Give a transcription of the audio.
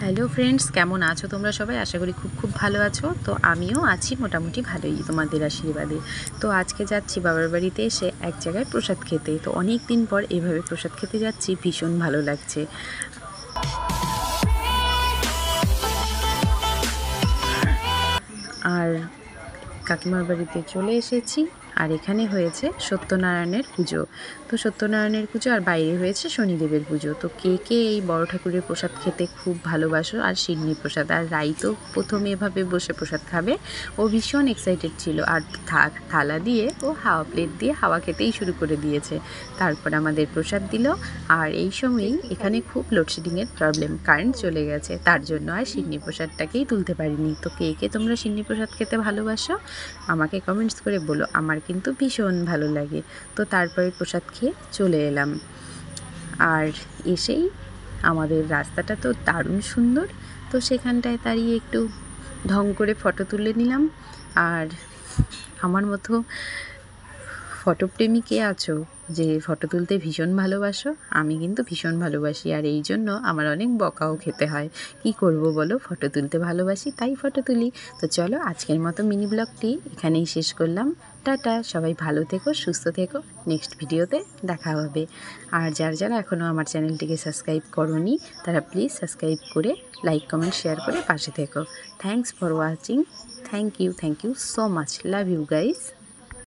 Hello friends, কেমন আছো তোমরা সবাই? আশা করি খুব ভালো আছো। তো আমিও আছি মোটামুটি ভালোই, তোমাদের আশীর্বাদে। তো আজকে যাচ্ছি বাবার বাড়িতে এসে এক জায়গায় প্রসাদ খেতে। তো অনেক দিন পর এভাবে প্রসাদ খেতে যাচ্ছি, ভীষণ ভালো লাগছে। আর কাকিমার বাড়িতে চলে এসেছি। আর এখানে হয়েছে সত্যনারায়ণের পুজো। তো সত্যনারায়ণের পুজো আর বাইরে হয়েছে শনিদেবের পুজো। তো কে কে এই বড় ঠাকুরের প্রসাদ খেতে খুব ভালোবাসো? আর সিন্নি প্রসাদ, আর রাই তো প্রথমে এভাবে বসে প্রসাদ খাবে। ও ভীষণ এক্সাইটেড ছিল। আর থালা দিয়ে ও হাওয়া প্লেট দিয়ে হাওয়া খেতেই শুরু করে দিয়েছে। তারপর আমাদের প্রসাদ দিল। আর এই সময়ই এখানে খুব লোডশেডিংয়ের প্রবলেম, কারেন্ট চলে গেছে, তার জন্য আর সিন্নি প্রসাদটাকেই তুলতে পারিনি। তো কে কে তোমরা সিন্নি প্রসাদ খেতে ভালোবাসো আমাকে কমেন্টস করে বলো। আমার কিন্তু ভীষণ ভালো লাগে। তো তারপরে প্রসাদ খেয়ে চলে এলাম। আর এসেই আমাদের রাস্তাটা তো দারুণ সুন্দর। তো সেখানটায় দাঁড়িয়ে একটু ঢং করে ফটো তুলে নিলাম। আর আমার মতো ফটোপ্রেমী কে আছো যে ফটো তুলতে ভীষণ ভালোবাসো? আমি কিন্তু ভীষণ ভালোবাসি, আর এই জন্য আমার অনেক বকাও খেতে হয়। কি করব বলো, ফটো তুলতে ভালোবাসি তাই ফটো তুলি। তো চলো, আজকের মতো মিনি ব্লগটি এখানেই শেষ করলাম। টাটা, সবাই ভালো থেকো, সুস্থ থেকো। নেক্সট ভিডিওতে দেখা হবে। আর যারা এখনও আমার চ্যানেলটিকে সাবস্ক্রাইব করোনি তারা প্লিজ সাবস্ক্রাইব করে লাইক কমেন্ট শেয়ার করে পাশে থেকো। Thanks for watching. Thank you so much. Love you guys.